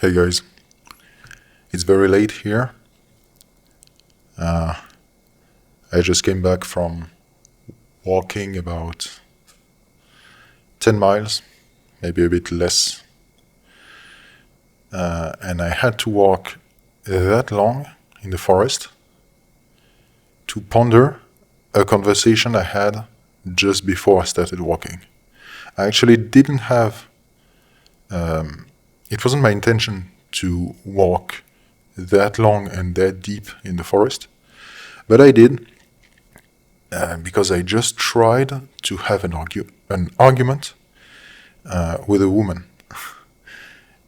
Hey guys, it's very late here. I just came back from walking about 10 miles, maybe a bit less, and I had to walk that long in the forest to ponder a conversation I had just before I started walking. I actually didn't have, it wasn't my intention to walk that long and that deep in the forest, but I did because I just tried to have an argument with a woman.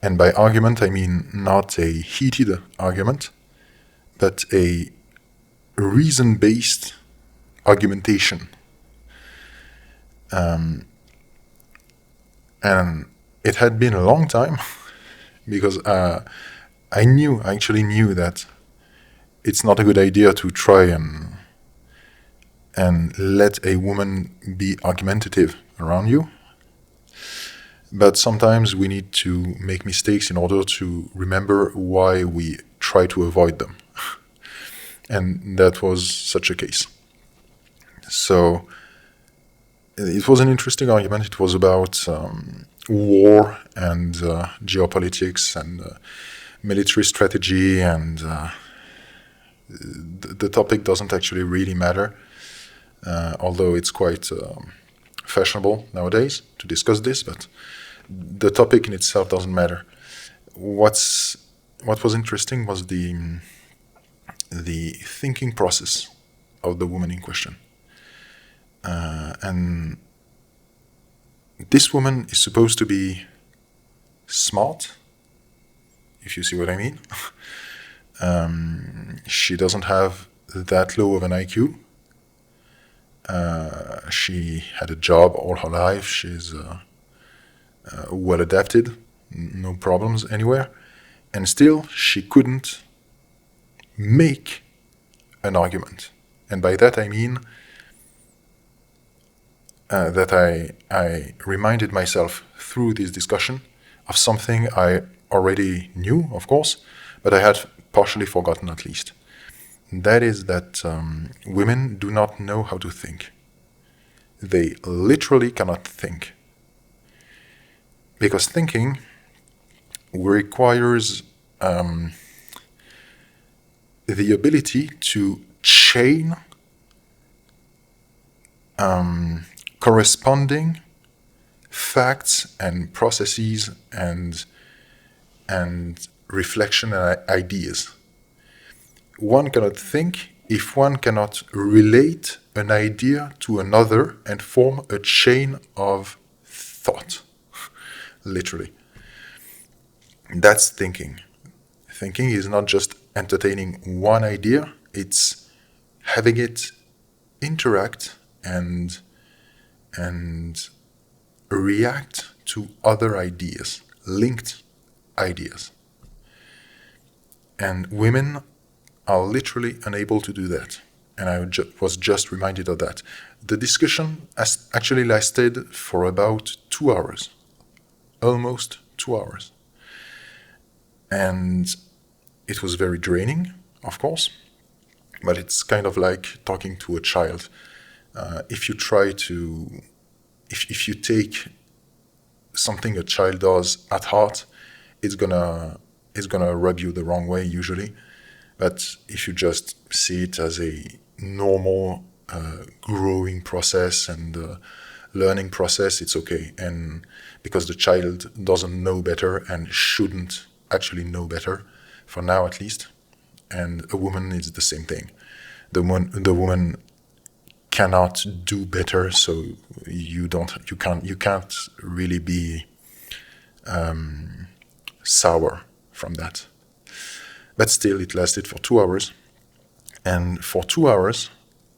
And by argument, I mean not a heated argument, but a reason-based argumentation. And it had been a long time because I actually knew that it's not a good idea to try and let a woman be argumentative around you. But sometimes we need to make mistakes in order to remember why we try to avoid them. And that was such a case. So it was an interesting argument. It was about war and geopolitics and military strategy, and the topic doesn't actually really matter, although it's quite fashionable nowadays to discuss this, but the topic in itself doesn't matter. What was interesting was the thinking process of the woman in question. And this woman is supposed to be smart, if you see what I mean. She doesn't have that low of an IQ. She had a job all her life. She's well adapted, no problems anywhere. And still, she couldn't make an argument. And by that I mean that I reminded myself through this discussion of something I already knew, of course, but I had partially forgotten at least. And that is that women do not know how to think. They literally cannot think. Because thinking requires the ability to chain corresponding facts and processes and reflection and ideas. One cannot think if one cannot relate an idea to another and form a chain of thought, literally. That's thinking. Thinking is not just entertaining one idea, it's having it interact and react to other ideas, linked ideas. And women are literally unable to do that. And I was just reminded of that. The discussion actually lasted for about 2 hours, almost 2 hours. And it was very draining, of course, but it's kind of like talking to a child. If you take something a child does at heart, it's gonna rub you the wrong way usually. But if you just see it as a normal growing process and learning process, it's okay. And because the child doesn't know better and shouldn't actually know better, for now at least. And a woman is the same thing. The woman cannot do better, so you can't really be sour from that. But still, it lasted for 2 hours, and for 2 hours,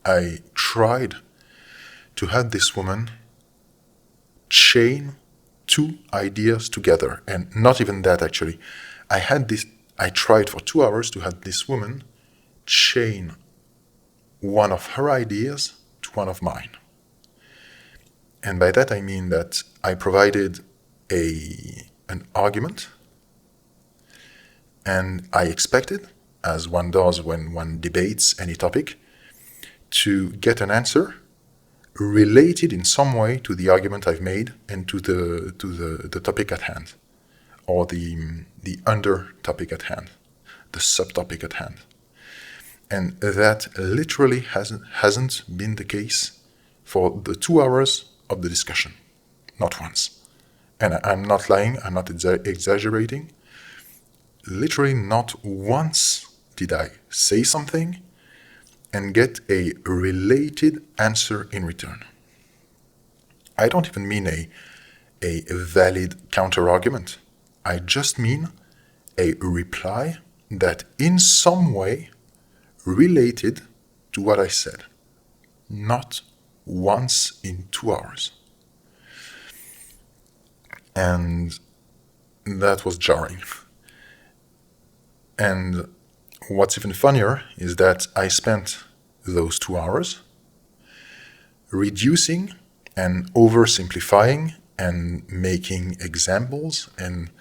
I tried to have this woman chain two ideas together, and not even that actually. I tried for 2 hours to have this woman chain one of her ideas to one of mine. And by that I mean that I provided an argument And I expected, as one does when one debates any topic, to get an answer related in some way to the argument I've made and to the topic at hand, or the under topic at hand, the subtopic at hand. And that literally hasn't been the case for the 2 hours of the discussion. Not once. And I'm not lying, I'm not exaggerating. Literally not once did I say something and get a related answer in return. I don't even mean a valid counter-argument. I just mean a reply that in some way related to what I said. Not once in 2 hours. And that was jarring. And what's even funnier is that I spent those 2 hours reducing and oversimplifying and making examples and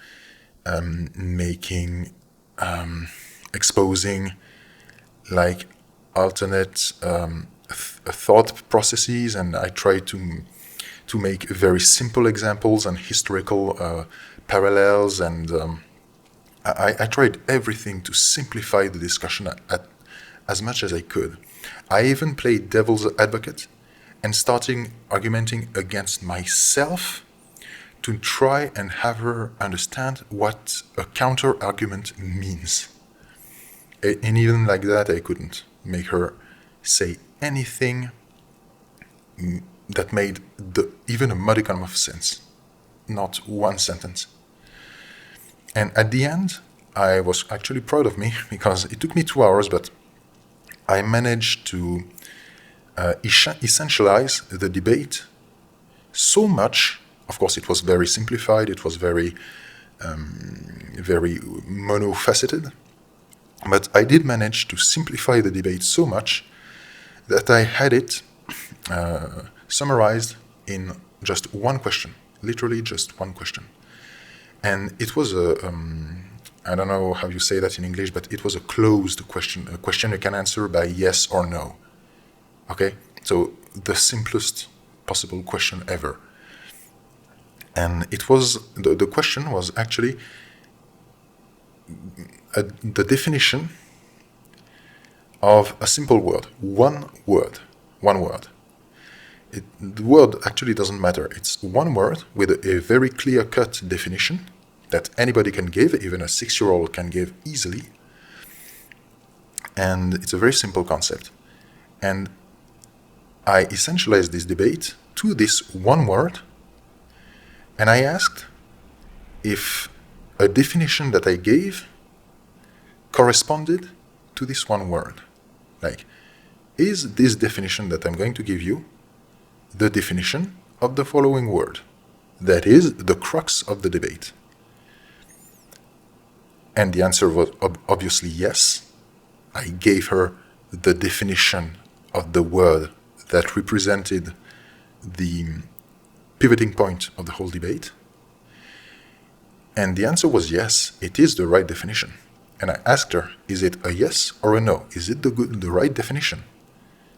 exposing like alternate thought processes, and I tried to make very simple examples and historical parallels, and I tried everything to simplify the discussion as much as I could. I even played devil's advocate and starting argumenting against myself to try and have her understand what a counter-argument means. And even like that, I couldn't make her say anything that made even a modicum of sense. Not one sentence. And at the end, I was actually proud of me because it took me 2 hours, but I managed to essentialize the debate so much. Of course, it was very simplified, it was very monofaceted, but I did manage to simplify the debate so much that I had it summarized in just one question, literally just one question. And it was I don't know how you say that in English, but it was a closed question, a question you can answer by yes or no. Okay? So the simplest possible question ever. And it was, the question was actually the definition of a simple word. One word. The word actually doesn't matter. It's one word with a very clear-cut definition that anybody can give, even a 6-year-old can give easily. And it's a very simple concept. And I essentialized this debate to this one word, and I asked if a definition that I gave corresponded to this one word. Like, is this definition that I'm going to give you the definition of the following word? That is the crux of the debate. And the answer was obviously yes. I gave her the definition of the word that represented the pivoting point of the whole debate. And the answer was yes, it is the right definition. And I asked her, is it a yes or a no? Is it the right definition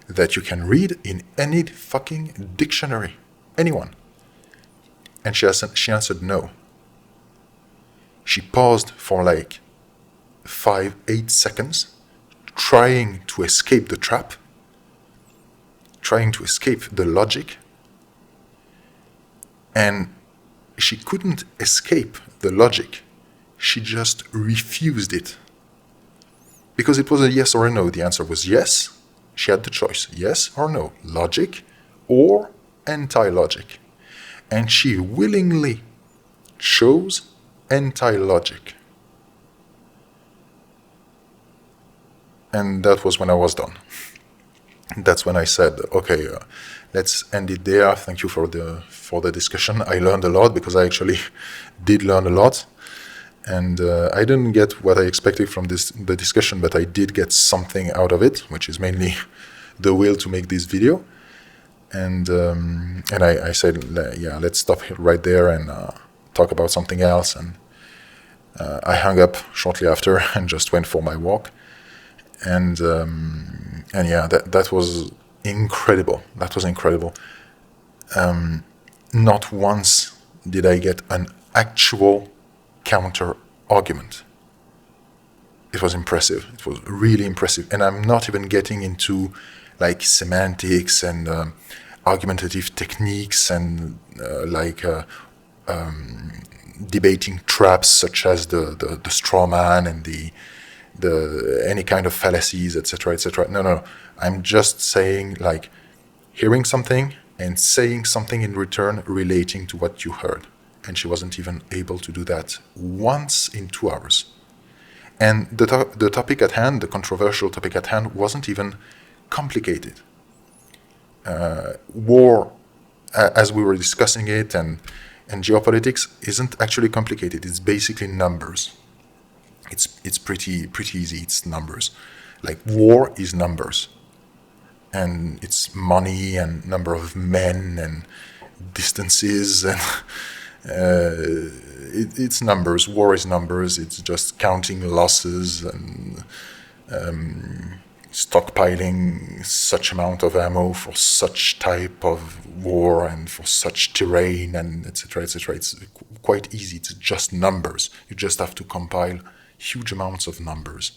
that you can read in any fucking dictionary? Anyone? And she answered no. She paused for like 5-8 seconds, trying to escape the trap, trying to escape the logic. And she couldn't escape the logic. She just refused it. Because it was a yes or a no. The answer was yes. She had the choice, yes or no, logic or anti-logic. And she willingly chose anti-logic. And that was when I was done. That's when I said, okay, let's end it there. Thank you for the discussion. I learned a lot because I actually did learn a lot. And I didn't get what I expected from the discussion, but I did get something out of it, which is mainly the will to make this video. And I said, yeah, let's stop right there and talk about something else. And I hung up shortly after and just went for my walk. And yeah, that was incredible. That was incredible. Not once did I get an actual counter argument. It was impressive. It was really impressive. And I'm not even getting into like semantics and argumentative techniques and debating traps such as the straw man and the any kind of fallacies, etc., etc. No. I'm just saying, like, hearing something and saying something in return relating to what you heard. And she wasn't even able to do that once in 2 hours. And the topic at hand, the controversial topic at hand, wasn't even complicated. War, as we were discussing it, and geopolitics isn't actually complicated. It's basically numbers. It's pretty easy. It's numbers. Like, war is numbers, and it's money and number of men and distances, and it's numbers. War is numbers. It's just counting losses and stockpiling such amount of ammo for such type of war and for such terrain, and etc., etc. It's quite easy. It's just numbers. You just have to compile huge amounts of numbers,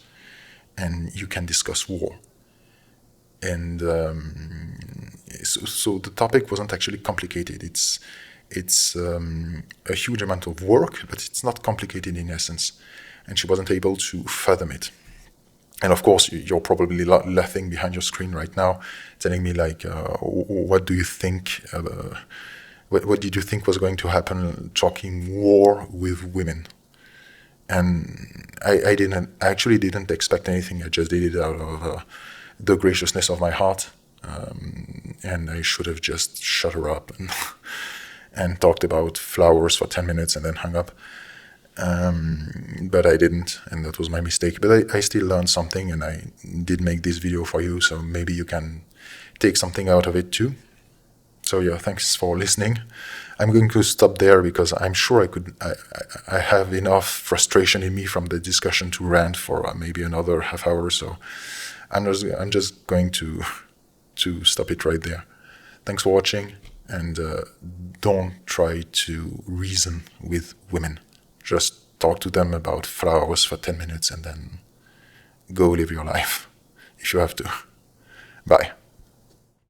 and you can discuss war. And so the topic wasn't actually complicated. It's a huge amount of work, but it's not complicated in essence. And she wasn't able to fathom it. And of course, you're probably laughing behind your screen right now, telling me like, what do you think? What did you think was going to happen talking war with women? And I actually didn't expect anything. I just did it out of the graciousness of my heart. And I should have just shut her up and talked about flowers for 10 minutes and then hung up. But I didn't, and that was my mistake. But I still learned something, and I did make this video for you, so maybe you can take something out of it too. So yeah, thanks for listening. I'm going to stop there because I'm sure I have enough frustration in me from the discussion to rant for maybe another half hour. So I'm just going to stop it right there. Thanks for watching, and don't try to reason with women. Just talk to them about flowers for 10 minutes and then go live your life if you have to. Bye.